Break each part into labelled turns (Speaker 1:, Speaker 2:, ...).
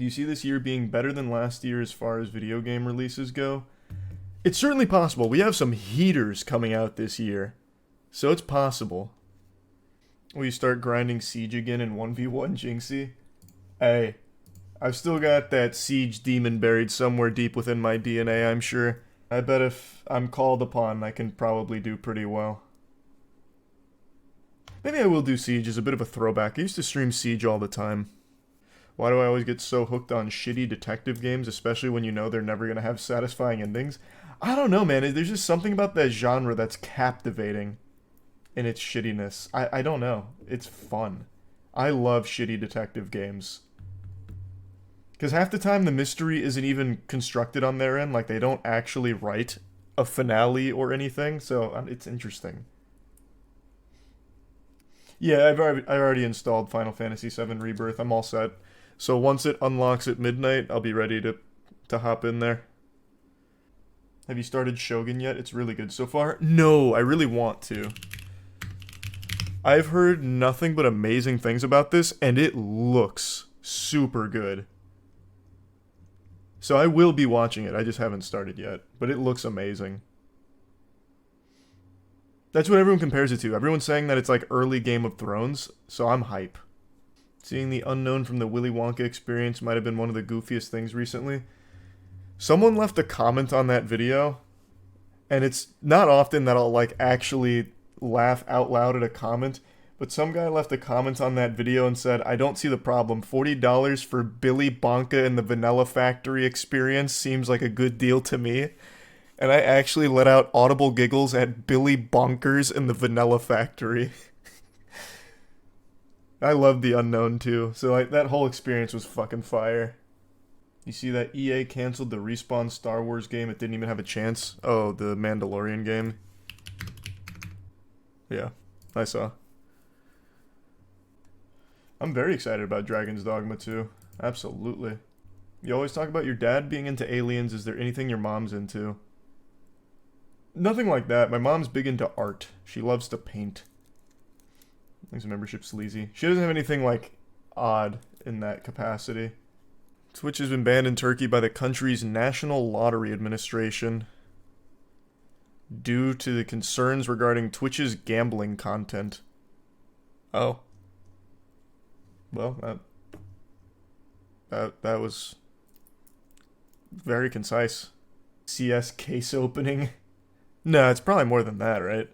Speaker 1: Do you see this year being better than last year as far as video game releases go? It's certainly possible. We have some heaters coming out this year, so it's possible. Will you start grinding Siege again in 1v1 Jinxie? Hey, I've still got that Siege demon buried somewhere deep within my DNA, I'm sure. I bet if I'm called upon, I can probably do pretty well. Maybe I will do Siege as a bit of a throwback. I used to stream Siege all the time. Why do I always get so hooked on shitty detective games, especially when you know they're never going to have satisfying endings? I don't know, man. There's just something about that genre that's captivating in its shittiness. I don't know. It's fun. I love shitty detective games. Because half the time the mystery isn't even constructed on their end. Like, they don't actually write a finale or anything. So, it's interesting. Yeah, I've already installed Final Fantasy VII Rebirth. I'm all set. So once it unlocks at midnight, I'll be ready to hop in there. Have you started Shogun yet? It's really good so far. No, I really want to. I've heard nothing but amazing things about this, and it looks super good. So I will be watching it. I just haven't started yet, but it looks amazing. That's what everyone compares it to. Everyone's saying that it's like early Game of Thrones, so I'm hype. Seeing the unknown from the Willy Wonka experience might have been one of the goofiest things recently. Someone left a comment on that video, and it's not often that I'll like actually laugh out loud at a comment, but some guy left a comment on that video and said, I don't see the problem. $40 for Billy Bonka and the Vanilla Factory experience seems like a good deal to me. And I actually let out audible giggles at Billy Bonkers and the Vanilla Factory. I loved the unknown too, so like that whole experience was fucking fire. You see that EA canceled the Respawn Star Wars game? It didn't even have a chance. Oh, the Mandalorian game. Yeah, I saw. I'm very excited about Dragon's Dogma 2. Absolutely. You always talk about your dad being into aliens. Is there anything your mom's into? Nothing like that. My mom's big into art. She loves to paint. Thanks, membership sleazy. She doesn't have anything, like, odd in that capacity. Twitch has been banned in Turkey by the country's National Lottery Administration due to the concerns regarding Twitch's gambling content. Oh. Well, that was very concise. CS case opening. No, it's probably more than that, right?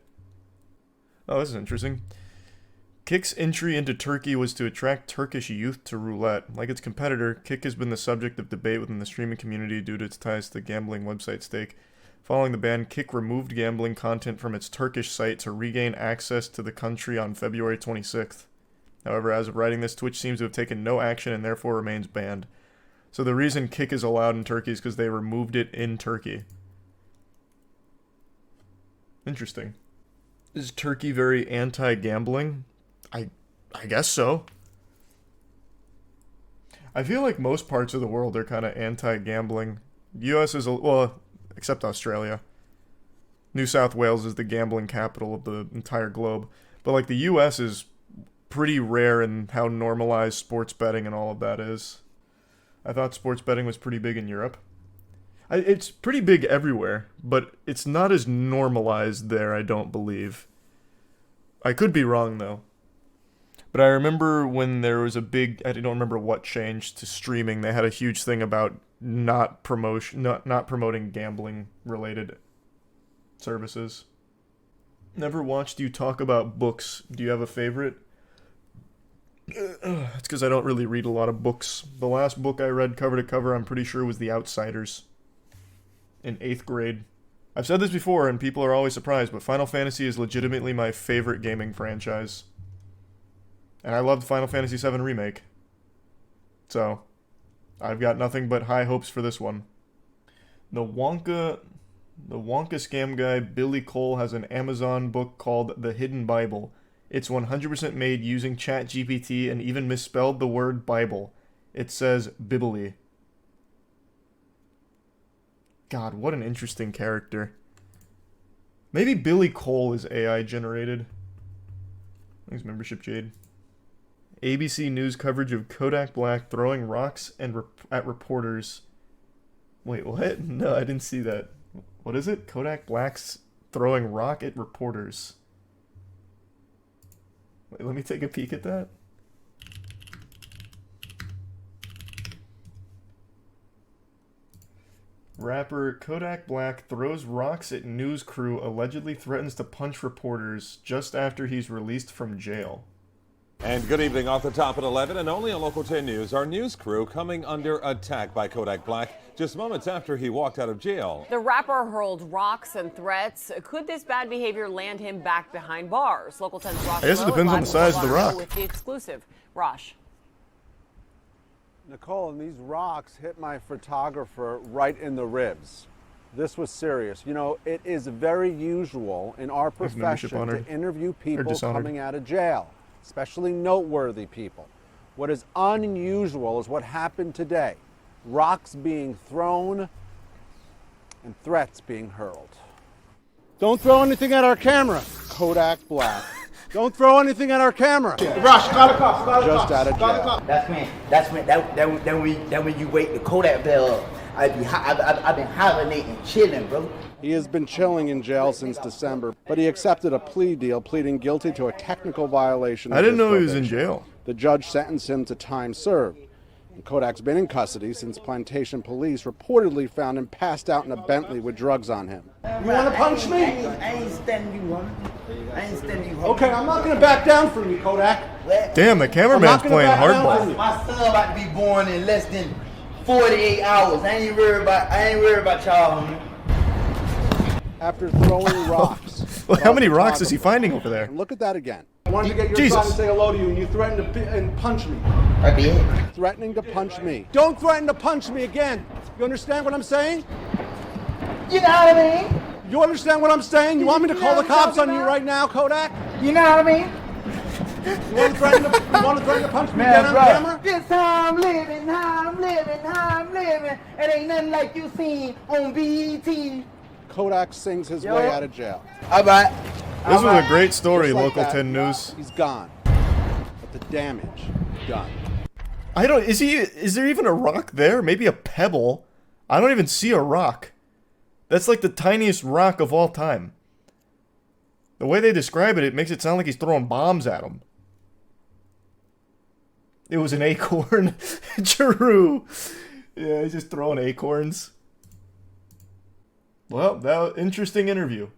Speaker 1: Oh, this is interesting. Kick's entry into Turkey was to attract Turkish youth to roulette. Like its competitor, Kick has been the subject of debate within the streaming community due to its ties to the gambling website Stake. Following the ban, Kick removed gambling content from its Turkish site to regain access to the country on February 26th. However, as of writing this, Twitch seems to have taken no action and therefore remains banned. So the reason Kick is allowed in Turkey is because they removed it in Turkey. Interesting. Is Turkey very anti-gambling? I guess so. I feel like most parts of the world are kind of anti-gambling. U.S. is, well, except Australia. New South Wales is the gambling capital of the entire globe. But, like, the U.S. is pretty rare in how normalized sports betting and all of that is. I thought sports betting was pretty big in Europe. It's pretty big everywhere, but it's not as normalized there, I don't believe. I could be wrong, though. But I remember when there was a big, I don't remember what changed to streaming, they had a huge thing about not promoting gambling-related services. Never watched you talk about books. Do you have a favorite? It's because I don't really read a lot of books. The last book I read cover to cover, I'm pretty sure, was The Outsiders. In 8th grade. I've said this before, and people are always surprised, but Final Fantasy is legitimately my favorite gaming franchise. And I loved Final Fantasy VII Remake. So, I've got nothing but high hopes for this one. The Wonka scam guy, Billy Cole, has an Amazon book called The Hidden Bible. It's 100% made using ChatGPT and even misspelled the word Bible. It says Bibli. God, what an interesting character. Maybe Billy Cole is AI generated. Thanks, membership, Jade. ABC News coverage of Kodak Black throwing rocks at reporters. Wait, what? No, I didn't see that. What is it? Kodak Black's throwing rock at reporters. Wait, let me take a peek at that. Rapper Kodak Black throws rocks at news crew, allegedly threatens to punch reporters just after he's released from jail.
Speaker 2: And good evening. Off the top at 11 and only on Local 10 News, our news crew coming under attack by Kodak Black just moments after he walked out of jail.
Speaker 3: The rapper hurled rocks and threats. Could this bad behavior land him back behind bars? Local 10's Rosh.
Speaker 1: I guess it depends on the size of the rock.
Speaker 3: With the exclusive. Rosh.
Speaker 4: Nicole, and these rocks hit my photographer right in the ribs. This was serious. You know, it is very usual in our profession to interview people coming out of jail, especially noteworthy people. What is unusual is what happened today. Rocks being thrown and threats being hurled. Don't throw anything at our camera, Kodak Black. Don't throw anything at our camera.
Speaker 5: Rush, call the cops, call the
Speaker 4: Just
Speaker 5: cops.
Speaker 4: out of jail.
Speaker 5: That's when you wake the Kodak bell up. I've been hibernating, chilling, bro.
Speaker 4: He has been chilling in jail since December, but he accepted a plea deal, pleading guilty to a technical violation.
Speaker 1: I didn't know he was in jail.
Speaker 4: The judge sentenced him to time served. And Kodak's been in custody since Plantation police reportedly found him passed out in a Bentley with drugs on him. You want to punch me?
Speaker 5: I ain't standing you, woman. I ain't standing you.
Speaker 4: Okay, I'm not going to back down from you, Kodak.
Speaker 1: Damn, the cameraman's playing hardball.
Speaker 5: My son about to be born in less than 48 hours. I ain't worried about y'all, homie.
Speaker 4: After throwing rocks.
Speaker 1: Well, how many rocks is he finding over there?
Speaker 4: Look at that again. I wanted to get your son to say hello to you, and you threatened to punch me.
Speaker 5: I did.
Speaker 4: Threatening to punch me. Don't threaten to punch me again. You understand what I'm saying?
Speaker 5: You know what I mean?
Speaker 4: You understand what I'm saying? You want me to call the cops on you right now, Kodak?
Speaker 5: You know what I mean?
Speaker 4: You want to threaten to punch me again on camera?
Speaker 5: This how I'm living, how I'm living. It ain't nothing like you seen on BET.
Speaker 4: Kodak sings his way out of jail.
Speaker 5: All right.
Speaker 1: This was a great story,
Speaker 4: Just like
Speaker 1: Local
Speaker 4: that,
Speaker 1: 10 News.
Speaker 4: He's gone. But the damage, done.
Speaker 1: Is there even a rock there? Maybe a pebble. I don't even see a rock. That's like the tiniest rock of all time. The way they describe it, it makes it sound like he's throwing bombs at him. It was an acorn. True. Yeah, he's just throwing acorns. Well, that was an interesting interview.